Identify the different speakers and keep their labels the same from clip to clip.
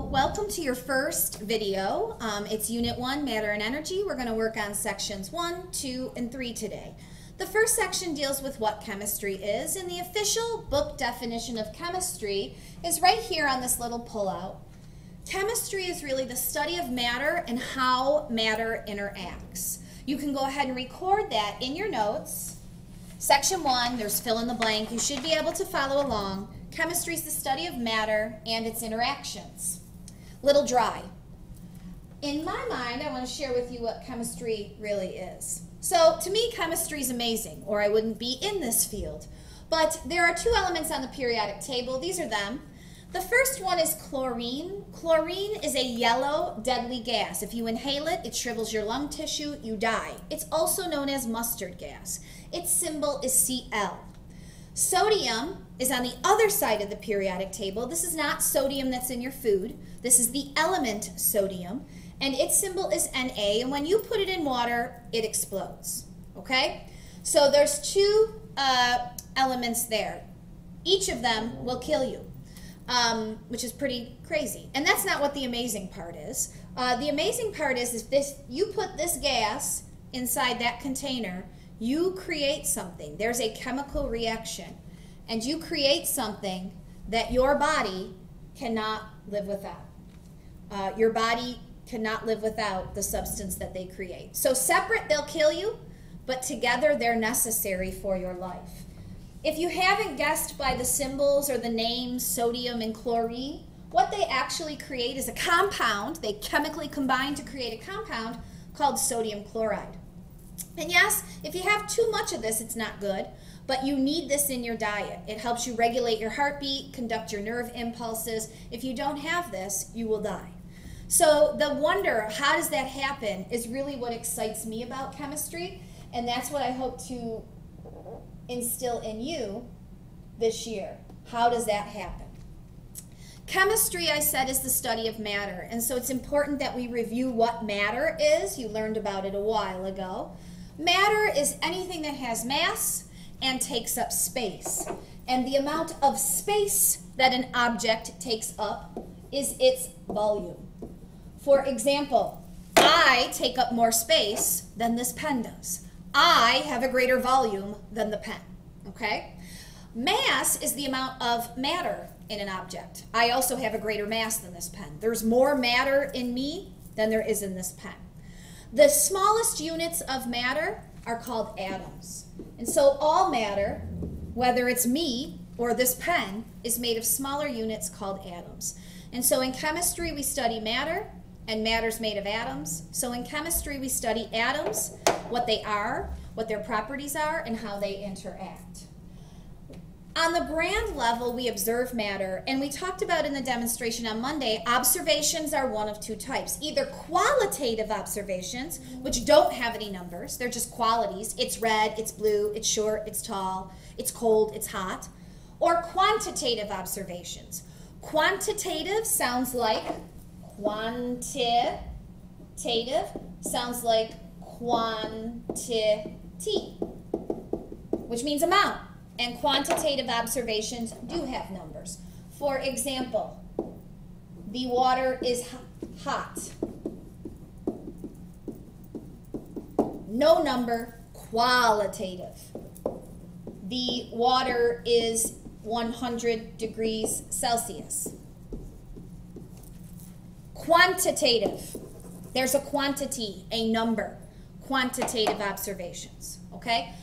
Speaker 1: welcome to your first video. It's Unit 1, Matter and Energy. We're going to work on sections 1, 2, and 3 today. The first section deals with what chemistry is, and the official book definition of chemistry is right here on this little pullout. Chemistry is really the study of matter and how matter interacts. You can go ahead and record that in your notes. Section 1, there's fill in the blank. You should be able to follow along. Chemistry is the study of matter and its interactions. Little dry. In my mind, I want to share with you what chemistry really is. So, to me, chemistry is amazing, or I wouldn't be in this field. But there are two elements on the periodic table. These are them. The first one is chlorine. Chlorine is a yellow, deadly gas. If you inhale it, it shrivels your lung tissue, you die. It's also known as mustard gas. Its symbol is Cl. Sodium is on the other side of the periodic table. This is not sodium that's in your food. This is the element sodium, and its symbol is Na, and when you put it in water, it explodes, okay? So there's two elements there. Each of them will kill you, which is pretty crazy. And that's not what the amazing part is. The amazing part is if you put this gas inside that container, you create something. There's a chemical reaction, and you create something that your body cannot live without. Your body cannot live without the substance that they create. So separate, they'll kill you, but together they're necessary for your life. If you haven't guessed by the symbols or the names sodium and chlorine, what they actually create is a compound. They chemically combine to create a compound called sodium chloride. And yes, if you have too much of this, it's not good, but you need this in your diet. It helps you regulate your heartbeat, conduct your nerve impulses. If you don't have this, you will die. So the wonder, how does that happen, is really what excites me about chemistry, and that's what I hope to instill in you this year. How does that happen? Chemistry, I said, is the study of matter, and so it's important that we review what matter is. You learned about it a while ago. Matter is anything that has mass and takes up space, and the amount of space that an object takes up is its volume. For example, I take up more space than this pen does. I have a greater volume than the pen, okay? Mass is the amount of matter in an object. I also have a greater mass than this pen. There's more matter in me than there is in this pen. The smallest units of matter are called atoms. And so all matter, whether it's me or this pen, is made of smaller units called atoms. And so in chemistry we study matter, and matter's made of atoms. So in chemistry we study atoms, what they are, what their properties are, and how they interact. On the grand level, we observe matter, and we talked about in the demonstration on Monday, observations are one of two types. Either qualitative observations, which don't have any numbers, they're just qualities. It's red, it's blue, it's short, it's tall, it's cold, it's hot. Or quantitative observations. Quantitative sounds like quantitative, sounds like quantity, which means amount. And quantitative observations do have numbers. For example, the water is hot. No number, qualitative. The water is 100 degrees Celsius. Quantitative. There's a quantity, a number. Quantitative observations, okay?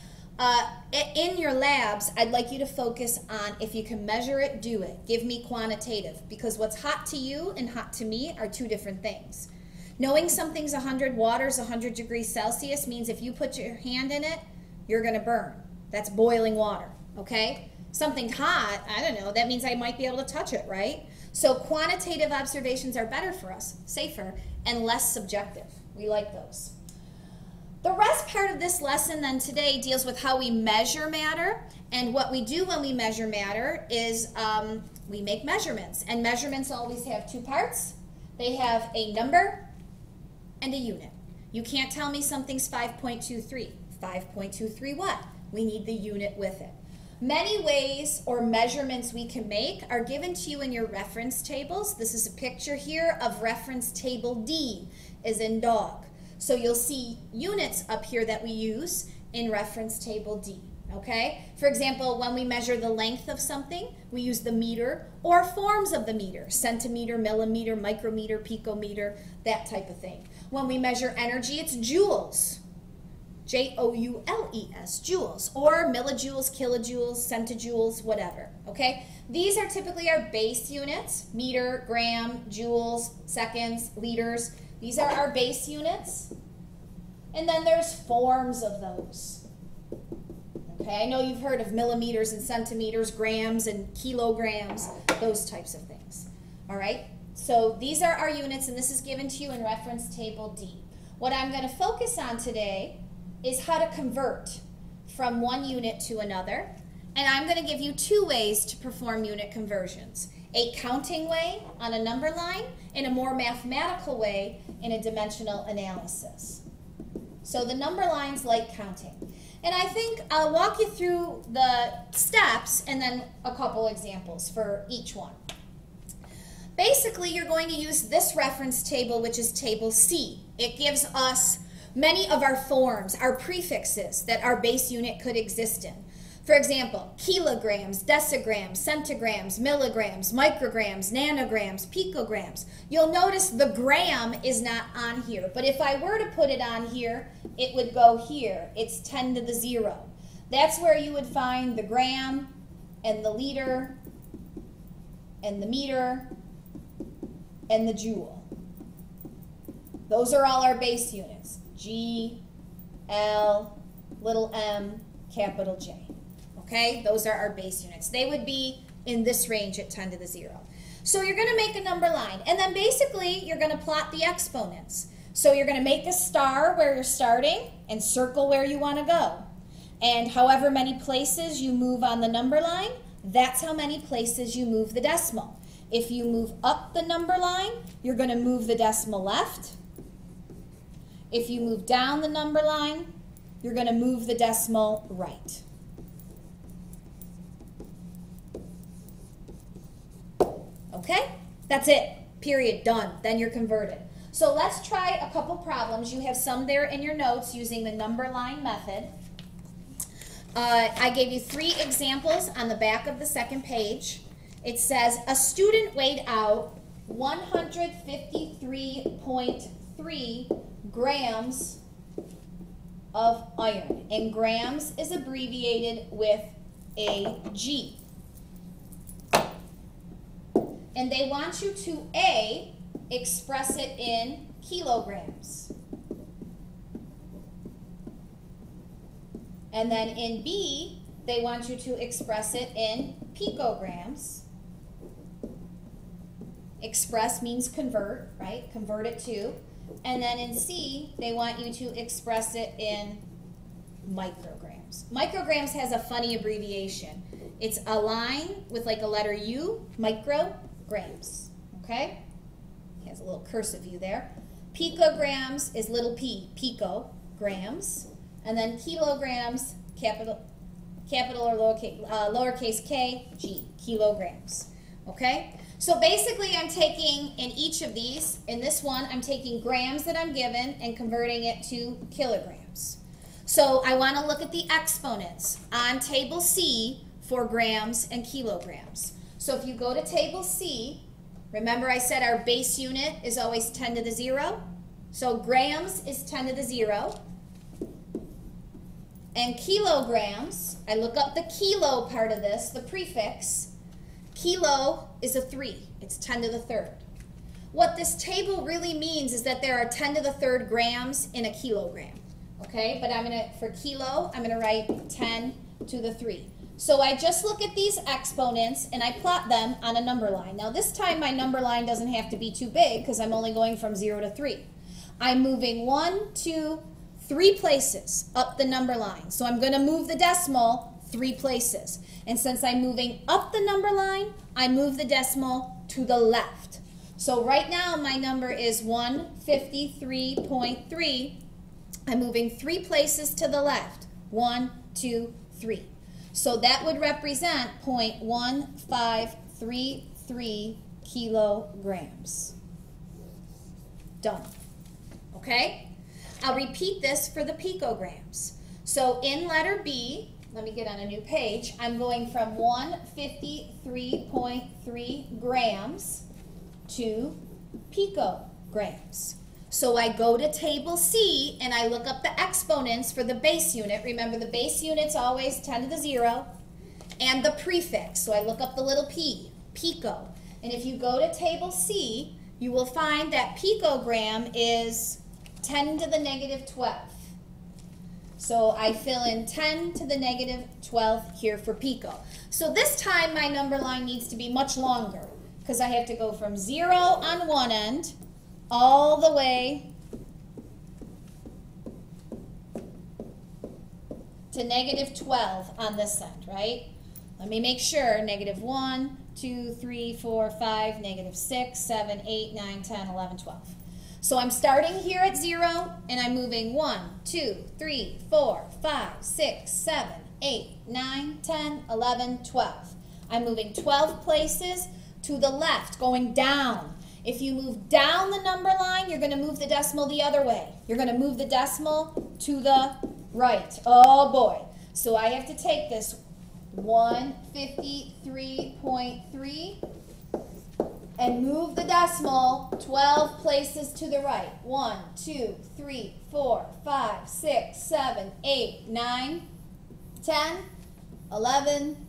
Speaker 1: In your labs, I'd like you to focus on, if you can measure it, do it. Give me quantitative, because what's hot to you and hot to me are two different things. Knowing something's 100 water's 100 degrees Celsius means if you put your hand in it, you're going to burn. That's boiling water, okay? Something hot, I don't know, that means I might be able to touch it, right? So quantitative observations are better for us, safer, and less subjective. We like those. The rest part of this lesson then today deals with how we measure matter, and what we do when we measure matter is we make measurements, and measurements always have two parts. They have a number and a unit. You can't tell me something's 5.23. 5.23 what? We need the unit with it. Many ways or measurements we can make are given to you in your reference tables. This is a picture here of reference table D, as in dog. So you'll see units up here that we use in reference table D, okay? For example, when we measure the length of something, we use the meter or forms of the meter, centimeter, millimeter, micrometer, picometer, that type of thing. When we measure energy, it's joules. Joules, joules, or millijoules, kilojoules, centijoules, whatever, okay? These are typically our base units, meter, gram, joules, seconds, liters. These are our base units. And then there's forms of those. Okay, I know you've heard of millimeters and centimeters, grams and kilograms, those types of things. All right, so these are our units, and this is given to you in reference table D. What I'm going to focus on today is how to convert from one unit to another, and I'm going to give you two ways to perform unit conversions. A counting way on a number line and a more mathematical way in a dimensional analysis. So the number line's like counting. And I think I'll walk you through the steps and then a couple examples for each one. Basically, you're going to use this reference table, which is table C. It gives us many of our forms, our prefixes that our base unit could exist in. For example, kilograms, decigrams, centigrams, milligrams, micrograms, nanograms, picograms. You'll notice the gram is not on here, but if I were to put it on here, it would go here. It's 10 to the 0. That's where you would find the gram and the liter and the meter and the joule. Those are all our base units. G, L, little m, capital J. Okay, those are our base units. They would be in this range at 10 to the 0. So you're going to make a number line, and then basically you're going to plot the exponents. So you're going to make a star where you're starting and circle where you want to go. And however many places you move on the number line, that's how many places you move the decimal. If you move up the number line, you're going to move the decimal left. If you move down the number line, you're going to move the decimal right. Okay, that's it, period, done. Then you're converted. So let's try a couple problems. You have some there in your notes using the number line method. I gave you 3 examples on the back of the second page. It says a student weighed out 153.3 grams of iron, and grams is abbreviated with a G. And they want you to A, express it in kilograms. And then in B, they want you to express it in picograms. Express means convert, right? Convert it to. And then in C, they want you to express it in micrograms. Micrograms has a funny abbreviation. It's a line with like a letter U, micrograms, okay? It has a little cursive U there. Picograms is little p, picograms. And then kilograms, capital or lowercase k, g, kilograms, okay? So basically I'm taking, in each of these, in this one, I'm taking grams that I'm given and converting it to kilograms. So I want to look at the exponents on table C for grams and kilograms. So if you go to table C, remember I said our base unit is always 10 to the 0. So grams is 10 to the 0. And kilograms, I look up the kilo part of this, the prefix. Kilo is a 3. It's 10 to the 3rd. What this table really means is that there are 10 to the 3rd grams in a kilogram. Okay, but for kilo, I'm gonna write 10 to the 3. So I just look at these exponents and I plot them on a number line. Now this time my number line doesn't have to be too big because I'm only going from 0 to 3. I'm moving 1, 2, 3 places up the number line. So I'm gonna move the decimal 3 places. And since I'm moving up the number line, I move the decimal to the left. So right now my number is 153.3. I'm moving 3 places to the left. 1, 2, 3. So that would represent 0.1533 kilograms. Done. Okay? I'll repeat this for the picograms. So in letter B, let me get on a new page, I'm going from 153.3 grams to picograms. So I go to table C and I look up the exponents for the base unit. Remember, the base unit's always 10 to the 0, and the prefix. So I look up the little p, pico. And if you go to table C, you will find that picogram is 10 to the negative 12th. So I fill in 10 to the negative 12th here for pico. So this time my number line needs to be much longer because I have to go from 0 on one end all the way to negative 12 on this end, right? Let me make sure. Negative 1, 2, 3, 4, 5, negative 6, 7, 8, 9, 10, 11, 12. So I'm starting here at 0, and I'm moving 1, 2, 3, 4, 5, 6, 7, 8, 9, 10, 11, 12. I'm moving 12 places to the left, going down. If you move down the number line, you're going to move the decimal the other way. You're going to move the decimal to the right. Oh boy. So I have to take this 153.3 and move the decimal 12 places to the right. 1, 2, 3, 4, 5, 6, 7, 8, 9, 10, 11,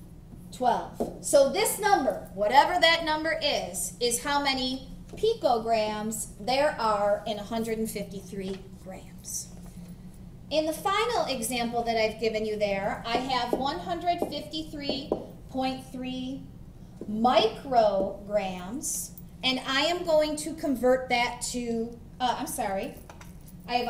Speaker 1: 12. So this number, whatever that number is how many picograms there are in 153 grams. In the final example that I've given you there, I have 153.3 micrograms, and I am going to convert that to, I have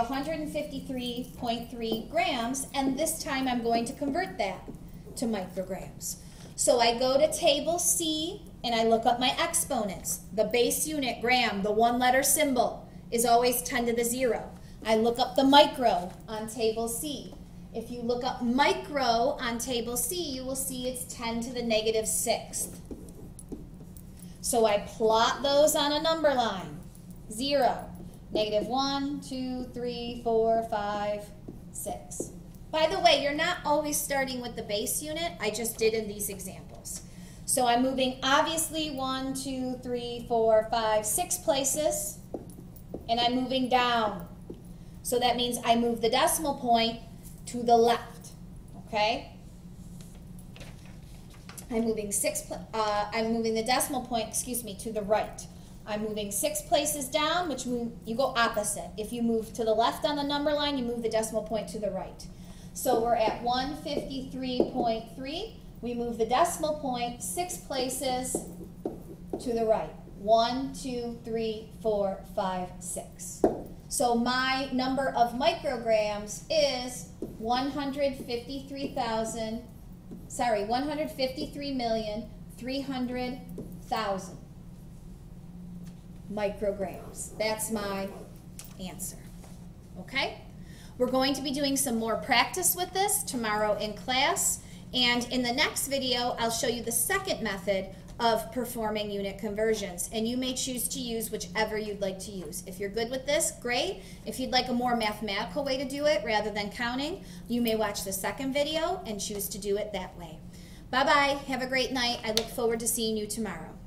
Speaker 1: 153.3 grams, and this time I'm going to convert that to micrograms. So I go to table C, and I look up my exponents. The base unit, gram, the one-letter symbol, is always 10 to the 0. I look up the micro on table C. If you look up micro on table C, you will see it's 10 to the negative 6th. So I plot those on a number line. 0, negative 1, 2, 3, 4, 5, 6. By the way, you're not always starting with the base unit. I just did in these examples. So I'm moving, obviously, 1, 2, 3, 4, 5, 6 places, and I'm moving down. So that means I move the decimal point to the left, okay? I'm moving the decimal point, to the right. I'm moving 6 places down, which you go opposite. If you move to the left on the number line, you move the decimal point to the right. So we're at 153.3. We move the decimal point 6 places to the right. 1, 2, 3, 4, 5, 6. So my number of micrograms is 153,300,000 micrograms. That's my answer. Okay? We're going to be doing some more practice with this tomorrow in class, and in the next video I'll show you the second method of performing unit conversions, and you may choose to use whichever you'd like to use. If you're good with this, great. If you'd like a more mathematical way to do it rather than counting, you may watch the second video and choose to do it that way. Bye-bye. Have a great night. I look forward to seeing you tomorrow.